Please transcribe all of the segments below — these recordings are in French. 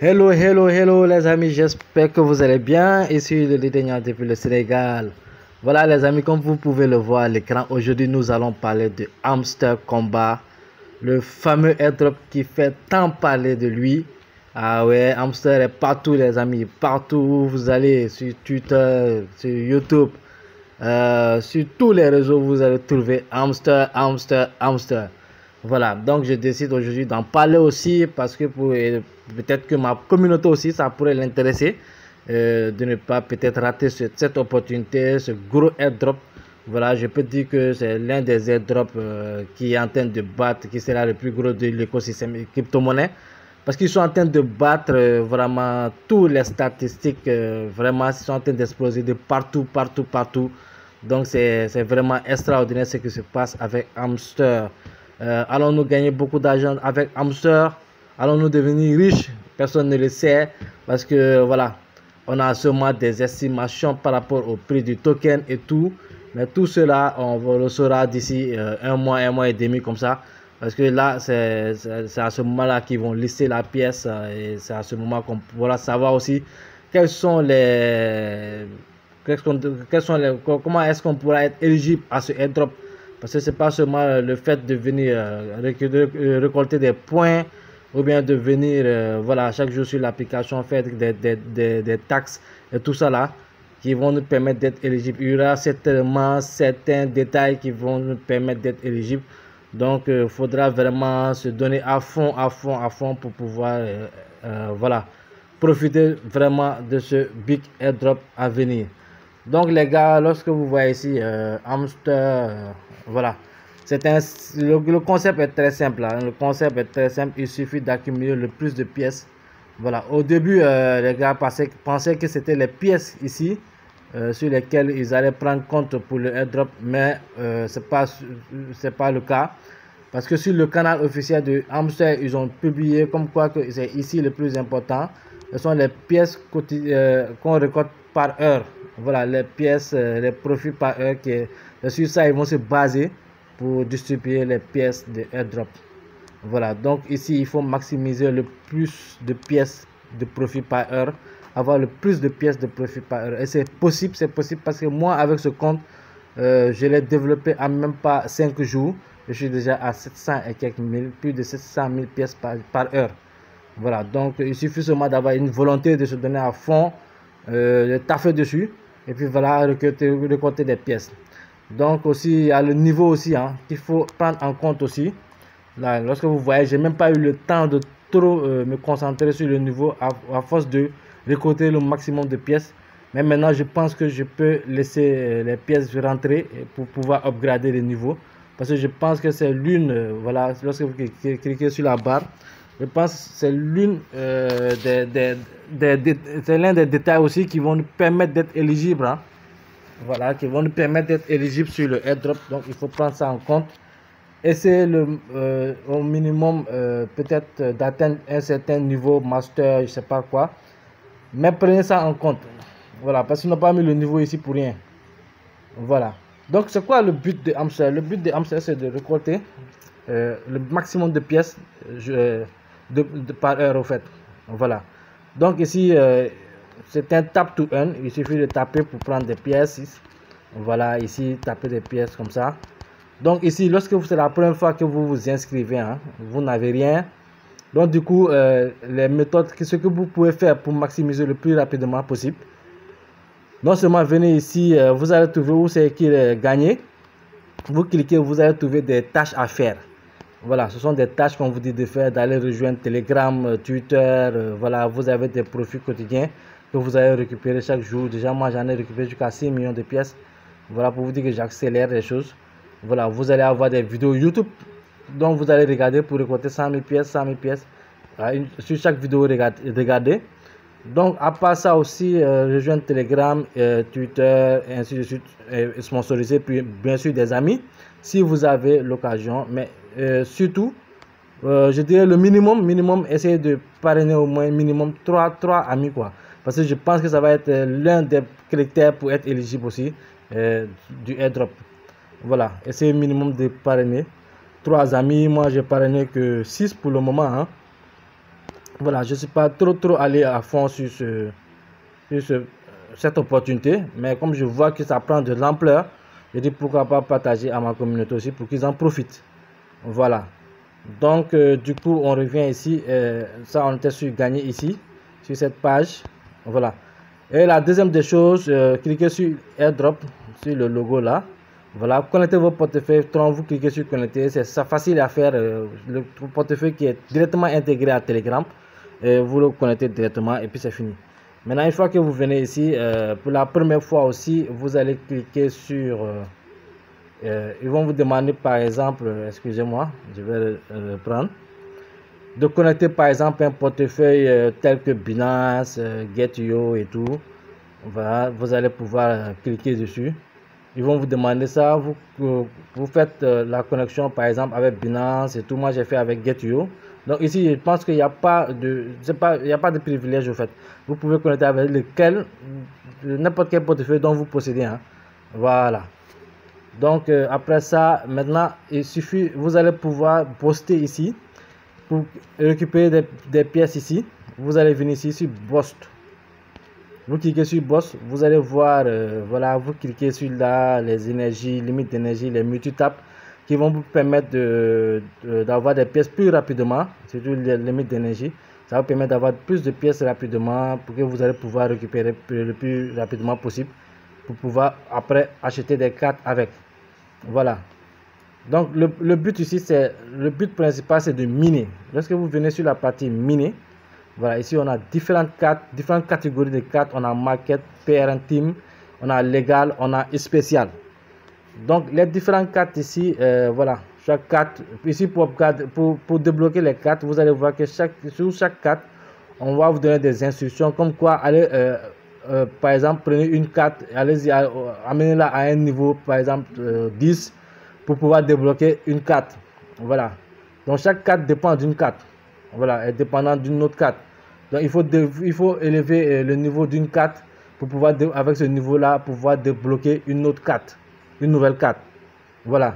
Hello, hello, hello les amis, j'espère que vous allez bien. Ici le Dédaignant depuis le Sénégal. Voilà les amis, comme vous pouvez le voir à l'écran, aujourd'hui nous allons parler de Hamster Combat, le fameux airdrop qui fait tant parler de lui. Ah ouais, Hamster est partout les amis, partout où vous allez, sur Twitter, sur YouTube, sur tous les réseaux vous allez trouver Hamster, Hamster, Hamster. Voilà, donc je décide aujourd'hui d'en parler aussi parce que peut-être que ma communauté aussi, ça pourrait l'intéresser de ne pas peut-être rater cette opportunité, ce gros airdrop. Voilà, je peux dire que c'est l'un des airdrops qui est en train de battre, qui sera le plus gros de l'écosystème crypto-monnaie. Parce qu'ils sont en train de battre vraiment toutes les statistiques, vraiment, ils sont en train d'exploser de partout, partout, partout. Donc c'est vraiment extraordinaire ce qui se passe avec Hamster. Allons-nous gagner beaucoup d'argent avec Hamster? Allons-nous devenir riches? Personne ne le sait parce que voilà, on a seulement des estimations par rapport au prix du token et tout. Mais tout cela, on le saura d'ici un mois et demi comme ça. Parce que là, c'est à ce moment-là qu'ils vont lister la pièce et c'est à ce moment qu'on pourra savoir aussi quels sont les, comment est-ce qu'on pourra être éligible à ce airdrop. Parce que c'est pas seulement le fait de venir récolter des points ou bien de venir voilà, chaque jour sur l'application faire des taxes et tout ça là qui vont nous permettre d'être éligibles. Il y aura certainement certains détails qui vont nous permettre d'être éligibles. Donc il faudra vraiment se donner à fond pour pouvoir voilà, profiter vraiment de ce big airdrop à venir. Donc les gars, lorsque vous voyez ici Hamster, voilà, le concept est très simple. Hein. Le concept est très simple. Il suffit d'accumuler le plus de pièces. Voilà. Au début, les gars pensaient que c'était les pièces ici sur lesquelles ils allaient prendre compte pour le airdrop, mais c'est pas le cas. Parce que sur le canal officiel de Hamster, ils ont publié comme quoi que c'est ici le plus important. Ce sont les pièces qu'on récolte par heure. Voilà, les pièces, les profits par heure. Sur ça, ils vont se baser pour distribuer les pièces de airdrop. Voilà, donc ici, il faut maximiser le plus de pièces de profit par heure. Avoir le plus de pièces de profit par heure. Et c'est possible parce que moi, avec ce compte, je l'ai développé en même pas 5 jours. Je suis déjà à 700 et quelques mille, plus de 700 000 pièces par heure. Voilà, donc il suffit seulement d'avoir une volonté de se donner à fond, de taffer dessus, et puis voilà, récolter des pièces. Donc aussi, il y a le niveau aussi, hein, qu'il faut prendre en compte aussi. Là, lorsque vous voyez, j'ai même pas eu le temps de trop me concentrer sur le niveau à force de récolter le maximum de pièces. Mais maintenant, je pense que je peux laisser les pièces rentrer pour pouvoir upgrader les niveaux. Parce que je pense que c'est l'une, voilà, lorsque vous cliquez sur la barre, je pense que c'est l'une c'est l'un des détails aussi qui vont nous permettre d'être éligibles. Hein. Voilà, qui vont nous permettre d'être éligibles sur le airdrop. Donc, il faut prendre ça en compte. Essayez au minimum peut-être d'atteindre un certain niveau master, je sais pas quoi. Mais prenez ça en compte. Voilà, parce qu'ils n'ont pas mis le niveau ici pour rien. Voilà. Donc, c'est quoi le but de Hamster? Le but de Hamster, c'est de récolter le maximum de pièces par heure, au fait. Voilà. Donc, ici, c'est un tap to earn. Il suffit de taper pour prendre des pièces. Voilà, ici, taper des pièces comme ça. Donc, ici, lorsque c'est la première fois que vous vous inscrivez, hein, vous n'avez rien. Donc, du coup, les méthodes, ce que vous pouvez faire pour maximiser le plus rapidement possible. Non seulement venez ici, vous allez trouver où c'est écrit gagner. Vous cliquez, vous allez trouver des tâches à faire. Voilà, ce sont des tâches qu'on vous dit de faire, d'aller rejoindre Telegram, Twitter. Voilà, vous avez des profits quotidiens que vous allez récupérer chaque jour. Déjà, moi, j'en ai récupéré jusqu'à 6 millions de pièces. Voilà, pour vous dire que j'accélère les choses. Voilà, vous allez avoir des vidéos YouTube dont vous allez regarder pour récolter 100 000 pièces, 100 000 pièces. Sur chaque vidéo, regardez. Donc, à part ça aussi, rejoindre Telegram, Twitter, et ainsi de suite, sponsoriser, puis bien sûr des amis, si vous avez l'occasion. Mais surtout, je dirais le minimum, essayez de parrainer au moins minimum 3 amis, quoi. Parce que je pense que ça va être l'un des critères pour être éligible aussi du airdrop. Voilà, essayez minimum de parrainer 3 amis. Moi, j'ai parrainé que 6 pour le moment, hein. Voilà, je ne suis pas trop allé à fond sur cette opportunité, mais comme je vois que ça prend de l'ampleur, je dis pourquoi pas partager à ma communauté aussi pour qu'ils en profitent. Voilà. Donc, du coup, on revient ici. Ça, on était sur gagner ici, sur cette page. Voilà. Et la deuxième des choses, cliquez sur airdrop, sur le logo là. Voilà, connectez vos portefeuilles Tron, vous cliquez sur connecter, c'est facile à faire. Le portefeuille qui est directement intégré à Telegram, vous le connectez directement et puis c'est fini. Maintenant, une fois que vous venez ici, pour la première fois aussi, vous allez cliquer sur... ils vont vous demander par exemple, excusez-moi, je vais reprendre, de connecter par exemple un portefeuille tel que Binance, Get.io et tout. Voilà, vous allez pouvoir cliquer dessus. Ils vont vous demander ça. Vous faites la connexion par exemple avec Binance et tout. Moi j'ai fait avec Get.io. Donc ici je pense qu'il n'y a pas de, il n'y a pas de privilège au fait. Vous pouvez connecter avec lequel, n'importe quel portefeuille dont vous possédez. Hein. Voilà. Donc après ça, maintenant il suffit, vous allez pouvoir poster ici pour récupérer des pièces ici. Vous allez venir ici sur Post. Vous cliquez sur Boss, vous allez voir, voilà, vous cliquez sur là, les énergies, limites d'énergie, les multitapes qui vont vous permettre d'avoir des pièces plus rapidement, surtout les limites d'énergie. Ça va vous permettre d'avoir plus de pièces rapidement pour que vous allez pouvoir récupérer le plus rapidement possible pour pouvoir après acheter des cartes avec. Voilà. Donc le but ici, le but principal, c'est de miner. Lorsque vous venez sur la partie miner, voilà, ici on a différentes cartes, différentes catégories de cartes. On a market, PRN team, on a légal, on a spécial. Donc les différentes cartes ici, voilà, chaque carte, ici pour débloquer les cartes, vous allez voir que sur chaque carte, on va vous donner des instructions comme quoi, allez, par exemple, prenez une carte, allez-y, amenez-la à un niveau, par exemple, 10, pour pouvoir débloquer une carte. Voilà. Donc chaque carte dépend d'une carte. Voilà, est dépendant d'une autre carte. Donc il faut élever le niveau d'une carte pour pouvoir, avec ce niveau-là, pouvoir débloquer une autre carte, une nouvelle carte. Voilà.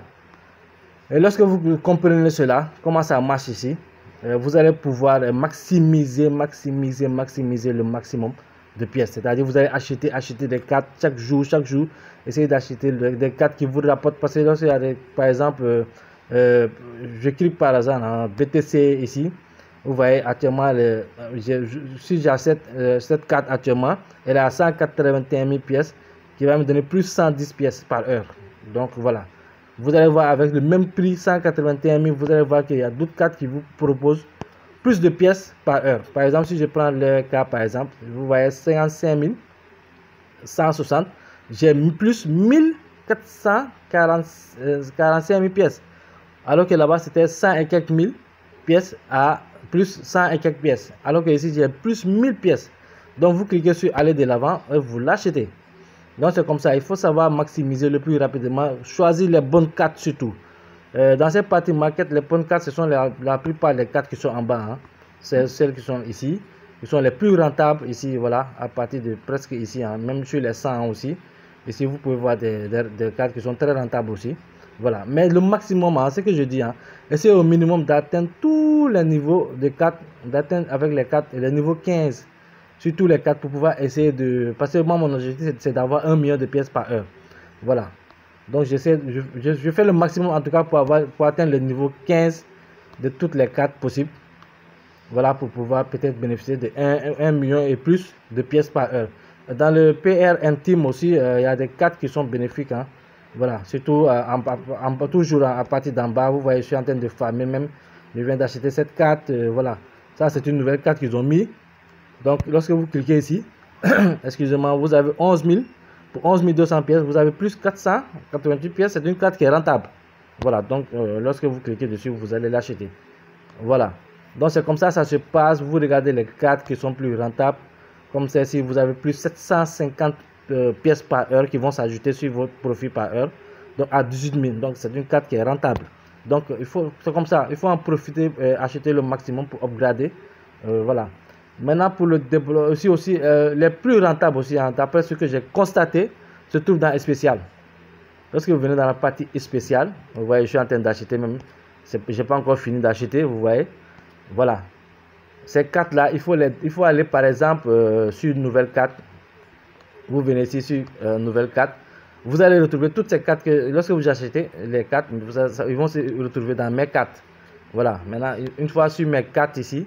Et lorsque vous comprenez cela, comment ça marche ici, vous allez pouvoir maximiser le maximum de pièces. C'est-à-dire vous allez acheter des cartes chaque jour. Essayez d'acheter des cartes qui vous rapportent. Parce que lorsqu'il y a par exemple, je clique par hasard en BTC ici. Vous voyez actuellement, si j'achète cette carte actuellement, elle est à 181 000 pièces qui va me donner plus 110 pièces par heure. Donc voilà. Vous allez voir avec le même prix 181 000, vous allez voir qu'il y a d'autres cartes qui vous proposent plus de pièces par heure. Par exemple, si je prends le cas par exemple, vous voyez 55 160, j'ai plus 1445 000 pièces. Alors que là-bas, c'était 100 et quelques mille pièces à plus 100 et quelques pièces. Alors que ici, j'ai plus 1000 pièces. Donc, vous cliquez sur aller de l'avant et vous l'achetez. Donc, c'est comme ça. Il faut savoir maximiser le plus rapidement. Choisir les bonnes cartes surtout. Dans cette partie market, les bonnes cartes, ce sont la plupart des cartes qui sont en bas. Hein. C'est celles qui sont ici. Qui sont les plus rentables ici. Voilà. À partir de presque ici. Hein, même sur les 100 aussi. Ici, vous pouvez voir des cartes qui sont très rentables aussi. Voilà, mais le maximum, hein, c'est ce que je dis, hein, essayez au minimum d'atteindre tous les niveaux de cartes, d'atteindre avec les cartes, les niveaux 15, sur tous les cartes pour pouvoir essayer de... Parce que moi, mon objectif, c'est d'avoir 1 million de pièces par heure. Voilà. Donc, je fais le maximum, en tout cas, pour atteindre le niveau 15 de toutes les cartes possibles. Voilà, pour pouvoir peut-être bénéficier de 1 million et plus de pièces par heure. Dans le PR intime aussi, il y a des cartes qui sont bénéfiques, hein. Voilà, surtout toujours à partir d'en bas, vous voyez, je suis en train de farmer même. Je viens d'acheter cette carte, voilà. Ça, c'est une nouvelle carte qu'ils ont mis. Donc, lorsque vous cliquez ici, excusez-moi, vous avez 11 000. Pour 11 200 pièces, vous avez plus 488 pièces. C'est une carte qui est rentable. Voilà, donc lorsque vous cliquez dessus, vous allez l'acheter. Voilà. Donc, c'est comme ça se passe. Vous regardez les cartes qui sont plus rentables. Comme celle-ci, vous avez plus 750 pièces par heure qui vont s'ajouter sur votre profit par heure, donc à 18 000. Donc c'est une carte qui est rentable. Donc c'est comme ça, il faut en profiter, acheter le maximum pour upgrader. Voilà. Maintenant pour le développement aussi les plus rentables aussi, hein, d'après ce que j'ai constaté, se trouvent dans spécial. Lorsque vous venez dans la partie spéciale, vous voyez, je suis en train d'acheter même. J'ai pas encore fini d'acheter, vous voyez. Voilà. Ces cartes là, il faut aller par exemple sur une nouvelle carte. Vous venez ici sur nouvelle carte. Vous allez retrouver toutes ces cartes que lorsque vous achetez les cartes, ils vont se retrouver dans mes cartes. Voilà, maintenant une fois sur mes cartes ici,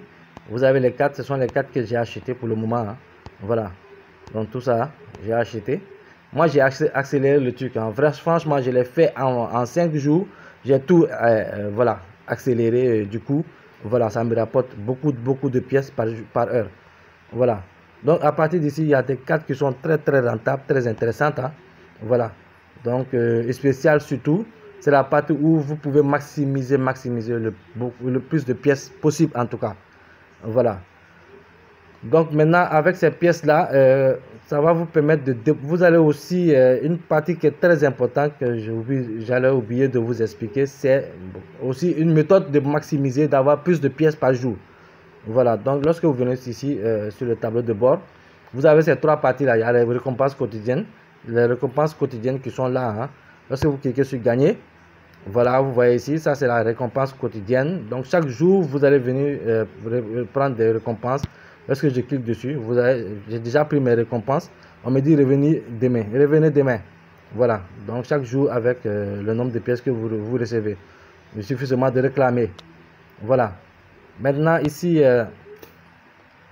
vous avez les cartes, ce sont les cartes que j'ai achetées pour le moment. Hein. Voilà, donc tout ça, j'ai acheté. Moi j'ai accéléré le truc. Hein. Franchement, je l'ai fait en 5 jours. J'ai tout voilà, accéléré du coup. Voilà, ça me rapporte beaucoup de pièces par heure. Voilà. Donc à partir d'ici, il y a des cartes qui sont très rentables, très intéressantes. Hein. Voilà. Donc spécial surtout, c'est la partie où vous pouvez maximiser le plus de pièces possible en tout cas. Voilà. Donc maintenant avec ces pièces là, ça va vous permettre vous allez aussi une partie qui est très importante que j'allais oublier de vous expliquer, c'est aussi une méthode de maximiser, d'avoir plus de pièces par jour. Voilà, donc lorsque vous venez ici sur le tableau de bord, vous avez ces 3 parties là. Il y a les récompenses quotidiennes, qui sont là. Hein. Lorsque vous cliquez sur gagner, voilà, vous voyez ici, ça c'est la récompense quotidienne. Donc chaque jour, vous allez venir prendre des récompenses. Lorsque je clique dessus, j'ai déjà pris mes récompenses. On me dit revenez demain. Voilà, donc chaque jour avec le nombre de pièces que vous recevez. Il suffit seulement de réclamer. Voilà. Maintenant ici,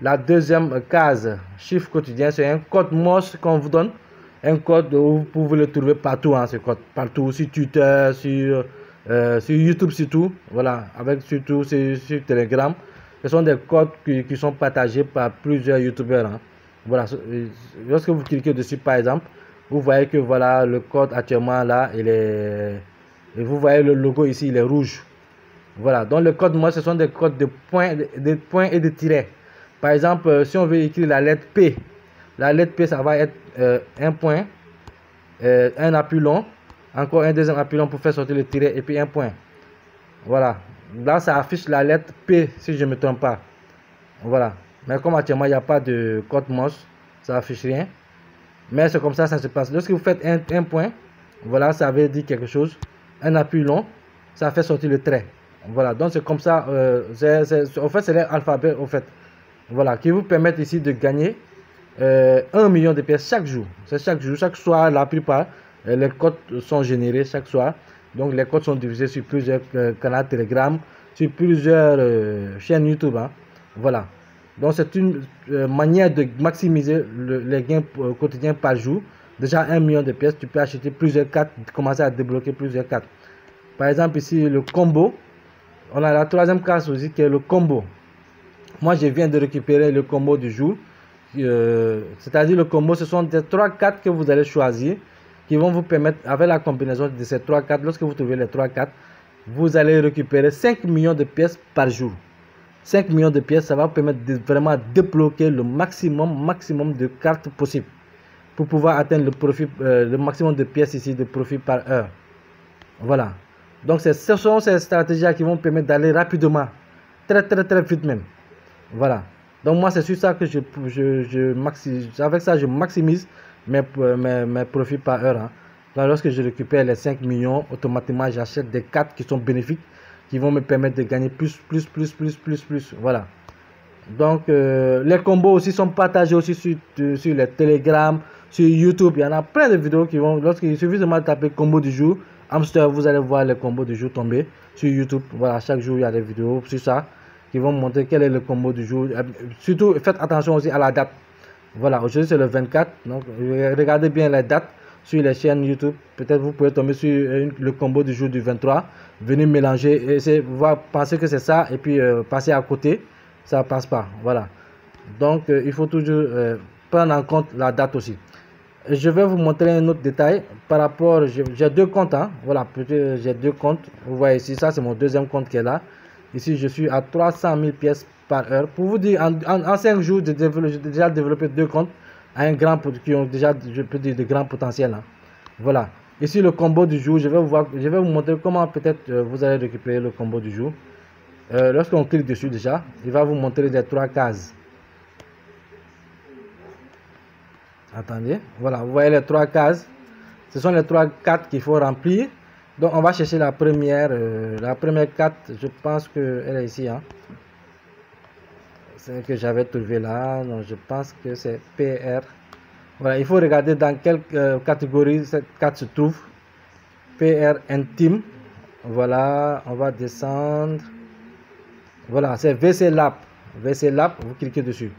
la deuxième case, chiffre quotidien, c'est un code MOS qu'on vous donne. Un code où vous pouvez le trouver partout, hein, ce code, partout, sur Twitter, sur YouTube surtout, voilà, avec surtout sur Telegram. Ce sont des codes qui sont partagés par plusieurs YouTubeurs. Hein. Voilà, lorsque vous cliquez dessus par exemple, vous voyez que voilà, le code actuellement là, et vous voyez le logo ici, il est rouge. Voilà, donc le code MOS, ce sont des codes de points et de tirets. Par exemple, si on veut écrire la lettre P, ça va être un point, un appui long, encore un deuxième appui long pour faire sortir le tiret et puis un point. Voilà, là ça affiche la lettre P si je ne me trompe pas. Voilà, mais comme actuellement il n'y a pas de code MOS, ça affiche rien. Mais c'est comme ça se passe. Lorsque vous faites un point, voilà, ça veut dire quelque chose. Un appui long, ça fait sortir le trait. Voilà, donc c'est comme ça. En fait, c'est l'alphabet, en fait. Voilà, qui vous permettent ici de gagner 1 million de pièces chaque jour. C'est chaque soir, la plupart, les codes sont générés chaque soir. Donc les codes sont divisés sur plusieurs canaux Telegram, sur plusieurs chaînes YouTube. Hein. Voilà. Donc c'est une manière de maximiser les gains quotidiens par jour. Déjà 1 million de pièces, tu peux acheter plusieurs cartes, commencer à débloquer plusieurs cartes. Par exemple ici le combo. On a la troisième case aussi qui est le combo. Moi je viens de récupérer le combo du jour. C'est-à-dire le combo, ce sont des 3 cartes que vous allez choisir qui vont vous permettre, avec la combinaison de ces 3 cartes, lorsque vous trouvez les 3 cartes, vous allez récupérer 5 millions de pièces par jour. 5 millions de pièces, ça va vous permettre de vraiment débloquer le maximum de cartes possible pour pouvoir atteindre le profit, le maximum de pièces ici de profit par heure. Voilà. Donc ce sont ces stratégies qui vont permettre d'aller rapidement, très vite même. Voilà. Donc moi c'est sur ça que avec ça je maximise mes profits par heure. Hein. Donc lorsque je récupère les 5 millions, automatiquement j'achète des cartes qui sont bénéfiques, qui vont me permettre de gagner plus. Voilà. Donc les combos aussi sont partagés aussi sur les Telegram, sur YouTube. Il y en a plein de vidéos qui vont, lorsqu'il suffit seulement de taper combo du jour, hamster, vous allez voir les combos du jour tomber sur YouTube. Voilà, chaque jour il y a des vidéos sur ça qui vont montrer quel est le combo du jour. Surtout faites attention aussi à la date. Voilà, aujourd'hui c'est le 24, donc regardez bien les dates sur les chaînes YouTube. Peut-être vous pouvez tomber sur le combo du jour du 23, venir mélanger et penser que c'est ça et puis passer à côté, ça passe pas. Voilà, donc il faut toujours prendre en compte la date aussi. Je vais vous montrer un autre détail par rapport, j'ai 2 comptes, hein. Voilà, j'ai 2 comptes, vous voyez ici, ça c'est mon deuxième compte qui est là. Ici je suis à 300 000 pièces par heure. Pour vous dire, en 5 jours, j'ai déjà développé 2 comptes à un grand, qui ont déjà, je peux dire, de grands potentiels. Hein. Voilà. Ici, le combo du jour, je vais vous montrer comment peut-être vous allez récupérer le combo du jour. Lorsqu'on clique dessus déjà, il va vous montrer les 3 cases. Attendez. Voilà, vous voyez les 3 cases. Ce sont les 3 cartes qu'il faut remplir. Donc, on va chercher la première carte. Je pense qu'elle est ici. Hein. que j'avais trouvé là. Donc je pense que c'est PR. Voilà, il faut regarder dans quelle catégorie cette carte se trouve. PR intime. Voilà, on va descendre. Voilà, c'est VC Lab. VC Lab, vous cliquez dessus.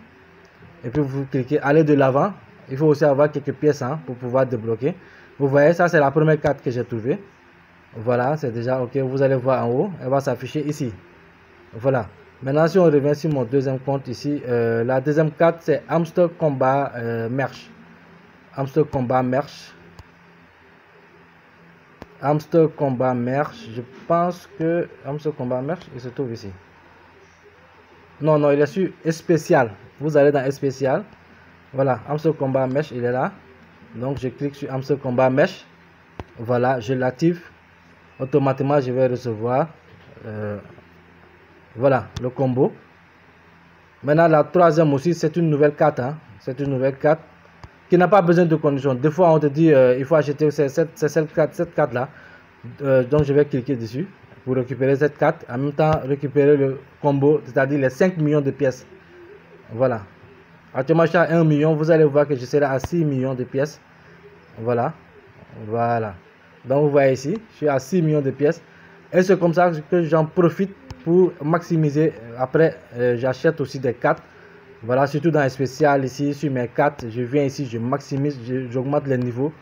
Et puis vous cliquez aller de l'avant. Il faut aussi avoir quelques pièces pour pouvoir débloquer. Vous voyez, ça c'est la première carte que j'ai trouvée. Voilà, c'est déjà ok. Vous allez voir en haut, elle va s'afficher ici. Voilà. Maintenant, si on revient sur mon deuxième compte ici, la deuxième carte c'est Hamster Combat Merch. Hamster Combat Merch. Hamster Combat Merch. Je pense que Hamster Combat Merch, il se trouve ici. Non, non, il est sur spécial. Vous allez dans spécial. Voilà, Hamster Combat Mesh, il est là. Donc, je clique sur Hamster Combat Mesh. Voilà, je l'active. Automatiquement, je vais recevoir voilà, le combo. Maintenant, la troisième aussi, c'est une nouvelle carte. C'est une nouvelle carte qui n'a pas besoin de conditions. Des fois, on te dit il faut acheter cette carte-là. Donc, je vais cliquer dessus pour récupérer cette carte. En même temps, récupérer le combo, c'est-à-dire les 5 millions de pièces. Voilà. Actuellement, je suis à 1 million. Vous allez voir que je serai à 6 millions de pièces. Voilà. Voilà. Donc, vous voyez ici, je suis à 6 millions de pièces. Et c'est comme ça que j'en profite pour maximiser. Après, j'achète aussi des cartes. Voilà, surtout dans les spéciales ici, sur mes cartes. Je viens ici, je maximise, j'augmente les niveaux.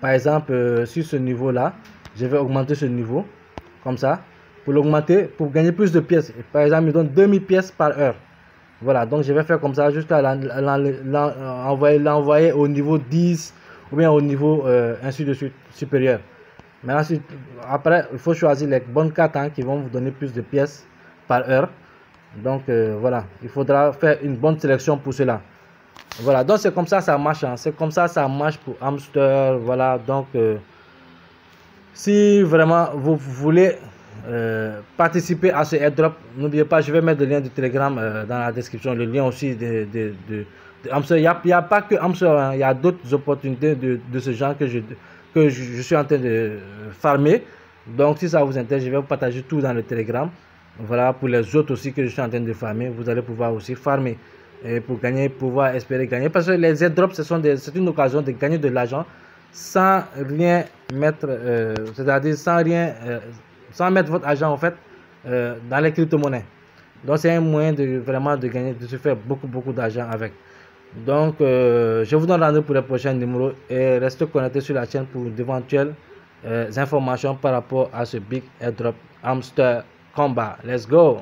Par exemple, sur ce niveau-là, je vais augmenter ce niveau. Comme ça. Pour l'augmenter, pour gagner plus de pièces. Par exemple, il donne 2000 pièces par heure. Voilà, donc je vais faire comme ça jusqu'à l'envoyer au niveau 10 ou bien au niveau ainsi de suite supérieur. Maintenant, après, il faut choisir les bonnes cartes qui vont vous donner plus de pièces par heure. Donc voilà, il faudra faire une bonne sélection pour cela. Voilà, donc c'est comme ça ça marche. C'est comme ça ça marche pour Hamster. Voilà, donc si vraiment vous voulez participer à ce airdrop, n'oubliez pas, je vais mettre le lien du Telegram dans la description, le lien aussi de Hamster. Il n'y a pas que Hamster, il y a d'autres opportunités de ce genre que je suis en train de farmer. Donc si ça vous intéresse, je vais vous partager tout dans le Telegram. Voilà, pour les autres aussi que je suis en train de farmer, vous allez pouvoir aussi farmer et pour gagner, pouvoir espérer gagner, parce que les airdrops, c'est une occasion de gagner de l'argent sans rien mettre, c'est-à-dire sans mettre votre argent en fait dans les crypto-monnaies. Donc c'est un moyen de vraiment de gagner, de se faire beaucoup d'argent avec. Donc je vous donne rendez-vous pour les prochains numéros et restez connectés sur la chaîne pour d'éventuelles informations par rapport à ce big airdrop Hamster Combat. Let's go!